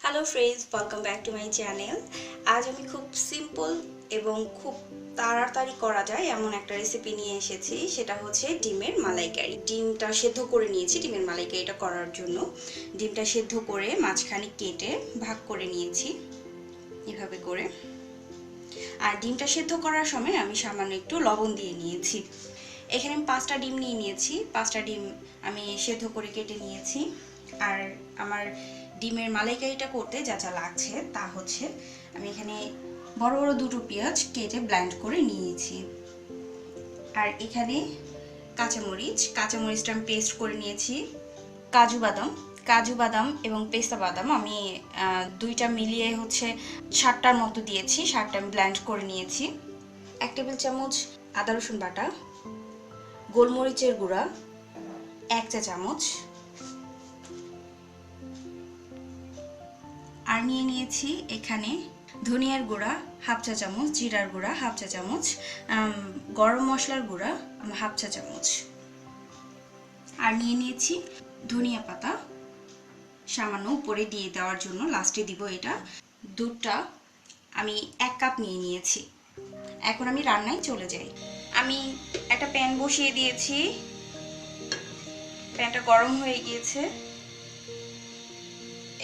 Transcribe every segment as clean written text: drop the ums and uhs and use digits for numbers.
Hello friends, welcome back to my channel. আজ আমি খুব সিম্পল এবং খুব তাড়াতাড়ি করা যায় এমন একটা রেসিপি নিয়ে এসেছি। সেটা হচ্ছে ডিমের মালাইকারি। ডিমটা সেদ্ধ করে নিয়েছি ডিমের মালাইকারিটা করার জন্য। ডিমটা সেদ্ধ করে মাঝখানে কেটে ভাগ করে নিয়েছি এভাবে করে। আর ডিমটা সেদ্ধ করার সময় আমি সামান্য একটু লবণ দিয়ে নিয়েছি। এখানে আমি 5টা ডিম নিয়ে নিয়েছি। 5টা ডিম আমি সেদ্ধ করে কেটে নিয়েছি। আর আমার ডিমের মালাইকারিটা করতে যা যা লাগছে তা হচ্ছে আমি এখানে বড় বড় দুটো পেঁয়াজ কেটে ব্লেন্ড করে নিয়েছি। আর এখানে কাঁচামরিচটা আমি পেস্ট করে নিয়েছি। কাজু বাদাম এবং পেস্তা বাদাম আমি দুইটা মিলিয়ে হচ্ছে 7টার মতো দিয়েছি। 7টা আমি ব্লেন্ড করে নিয়েছি। 1 টেবিল চামচ আদা রসুন বাটা, গোলমরিচের গুঁড়া 1 চা চামচ, আর নিয়ে নিয়েছি এখানে ধনিয়ার গুঁড়া 1/2 চা চামচ, জিরার গুঁড়া 1/2 চা চামচ, গরম মশলার গুঁড়া 1/2 চা চামচ, আর নিয়ে নিয়েছি ধনিয়া পাতা সামান্য উপরে দিয়ে দেওয়ার জন্য, লাস্টে দিব এটা। দুধটা আমি 1 কাপ নিয়ে নিয়েছি। এখন আমি রান্নায় চলে যাই। আমি একটা প্যান বসিয়ে দিয়েছি। প্যানটা গরম হয়ে গিয়েছে।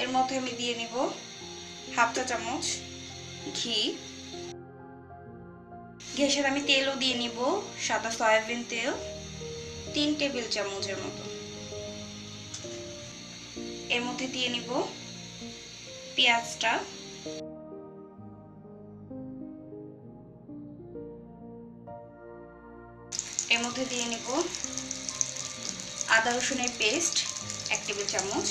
এর মধ্যে আমি দিয়ে নিব 1/2 চা চামচ ঘি। ঘিয়ের সাথে আমি তেলও দিয়ে নিব, সাদা সয়াবিন তেল 3 টেবিল চামচের মতো। এর মধ্যে দিয়ে নিব পেঁয়াজটা, এর মধ্যে দিয়ে নিব আদা রসুনের পেস্ট 1 টেবিল চামচ,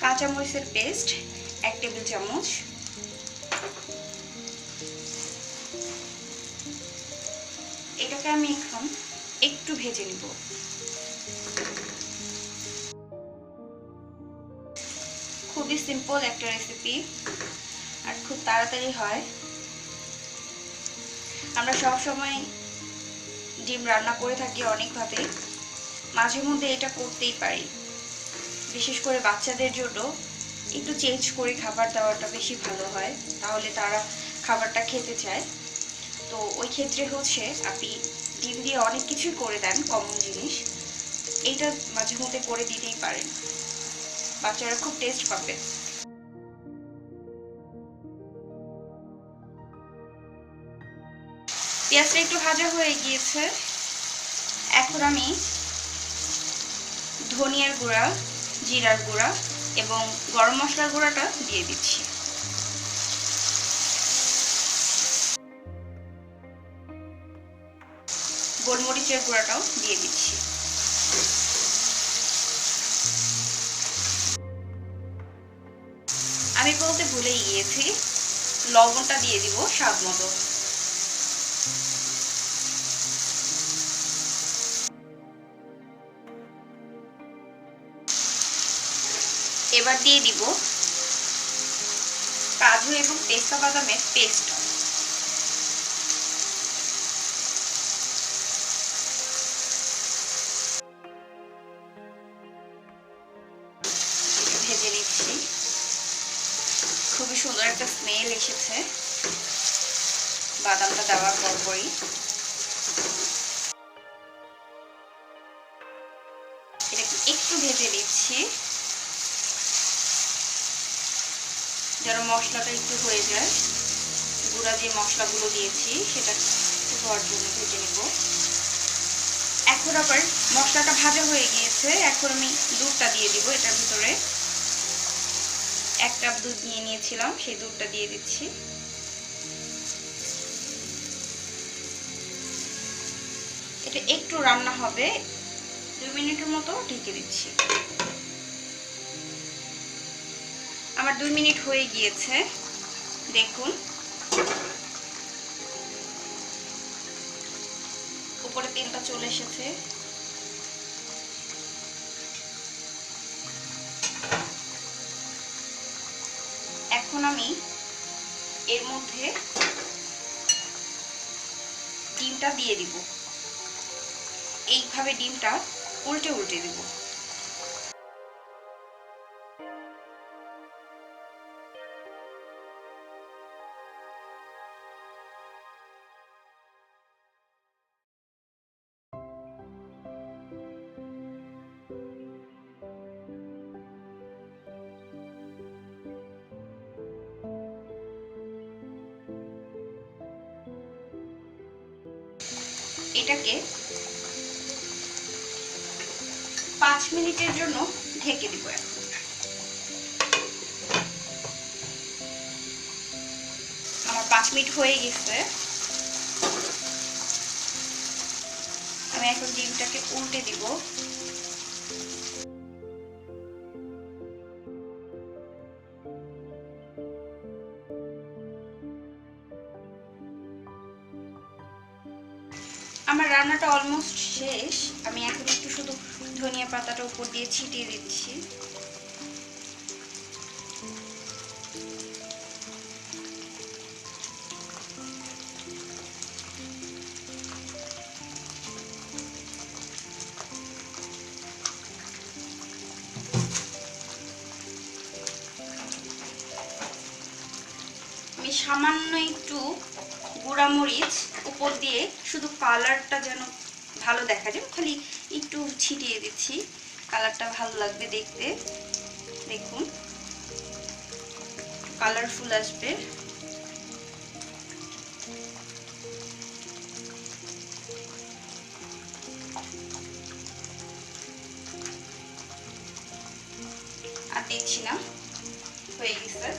কাঁচামরিচের পেস্ট 1 টেবিল চামচ, এটাকে আমি এখন একটু ভেজে নিব। খুবই সিম্পল একটা রেসিপি আর খুব তাড়াতাড়ি হয়। আমরা সব সময় ডিম রান্না করে থাকি অনেকভাবে, মাঝে মধ্যে এটা করতেই পারি। বিশেষ করে বাচ্চাদের জন্য একটু চেঞ্জ করে খাবার দেওয়াটা বেশি ভালো হয়, তাহলে তারা খাবারটা খেতে চায়। তো ওই ক্ষেত্রে হচ্ছে আপনি ডিম দিয়ে অনেক কিছুই করে দেন, কমন জিনিস, এইটা মাঝে মধ্যে করে দিতেই পারেন, বাচ্চারা খুব টেস্ট পাবে। পেঁয়াজটা একটু ভাজা হয়ে গিয়েছে। এখন আমি ধনিয়ার গুঁড়া, জিরার গুঁড়া এবং গরম মশলার গুঁড়াটা দিয়ে দিচ্ছি। গোলমরিচের গুঁড়াটাও দিয়ে দিচ্ছি। আমি বলতে ভুলেই গিয়েছি, লবণটা দিয়ে দিব স্বাদ মতো। এবার দিয়ে দিব কাজু এবং পেস্তা বাদামের পেস্ট। ভেজে নিচ্ছি। খুবই সুন্দর একটা স্মেল এসেছে বাদামটা দেওয়ার পরপরই। এটাকে একটু ভেজে নিচ্ছি যেন মশলাটা একটু হয়ে যায়। গুঁড়া যে মশলাগুলো দিয়েছি সেটা হওয়ার জন্য ভেজে নেব। এখন আবার মশলাটা ভাজা হয়ে গিয়েছে, এখন আমি দুধটা দিয়ে দিব এটার ভিতরে। 1 কাপ দুধ নিয়ে নিয়েছিলাম, সেই দুধটা দিয়ে দিচ্ছি। এটা একটু রান্না হবে, 2 মিনিটের মতো ঢেকে দিচ্ছি। আমার 2 মিনিট হয়ে গিয়েছে, দেখুন উপরে তেলটা চলে এসেছে। এখন আমি এর মধ্যে ডিমটা দিয়ে দিব। এইভাবে ডিমটা উল্টে উল্টে দিব। এটাকে 5 মিনিটের জন্য ঢেকে দিব। এখন আমার 5 মিনিট হয়ে গেছে। আমি এখন ডিমটাকে উল্টে দিব। আমার রান্নাটা অলমোস্ট শেষ। আমি এখন একটু শুধু ধনিয়া পাতাটা উপর দিয়ে ছিটিয়ে দিচ্ছি। আমি সামান্য একটু গুঁড়া মরিচ উপর দিয়ে, শুধু কালারটা যেন ভালো দেখা যায়, খালি একটু ছিটিয়ে দিচ্ছি। কালারটা ভালো লাগবে দেখতে। দেখুন কালারফুল আসবে। আর দিচ্ছি না, হয়ে গেছে।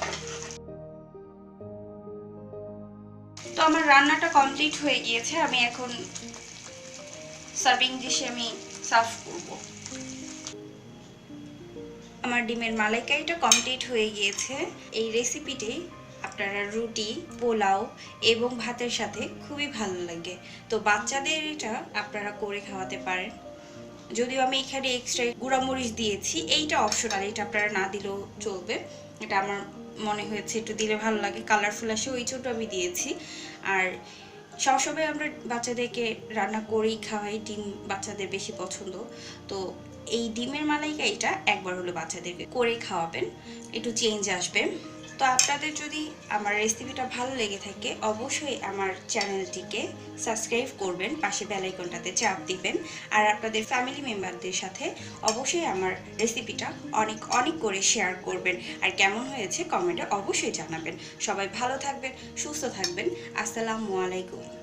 তো আমার রান্নাটা কমপ্লিট হয়ে গিয়েছে। আমি এখন সার্ভিং ডিশে আমি সার্ভ করব। আমার ডিমের মালাইকারিটা কমপ্লিট হয়ে গিয়েছে। এই রেসিপিটি আপনারা রুটি, পোলাও এবং ভাতের সাথে খুবই ভালো লাগে। তো বাচ্চাদের এটা আপনারা করে খাওয়াতে পারেন। যদিও আমি এখানে এক্সট্রা গুঁড়ামরিচ দিয়েছি, এইটা অপশনাল, এটা আপনারা না দিলেও চলবে। এটা আমার মনে হয়েছে একটু দিলে ভালো লাগে, কালারফুল আসে, ওই জন্য আমি দিয়েছি। আর সবসময় আমরা বাচ্চাদেরকে রান্না করেই খাওয়াই, ডিম বাচ্চাদের বেশি পছন্দ। তো এই ডিমের মালাইকারিটা একবার হলো বাচ্চাদেরকে করে খাওয়াবেন, একটু চেঞ্জ আসবে। তো আপনাদের যদি আমার রেসিপিটা ভালো লেগে থাকে অবশ্যই আমার চ্যানেলটিকে সাবস্ক্রাইব করবেন, পাশে বেল আইকনটাতে চাপ দিবেন। আর আপনাদের ফ্যামিলি মেম্বারদের সাথে অবশ্যই আমার রেসিপিটা অনেক অনেক করে শেয়ার করবেন। আর কেমন হয়েছে কমেন্টে অবশ্যই জানাবেন। সবাই ভালো থাকবেন, সুস্থ থাকবেন। আসসালামু আলাইকুম।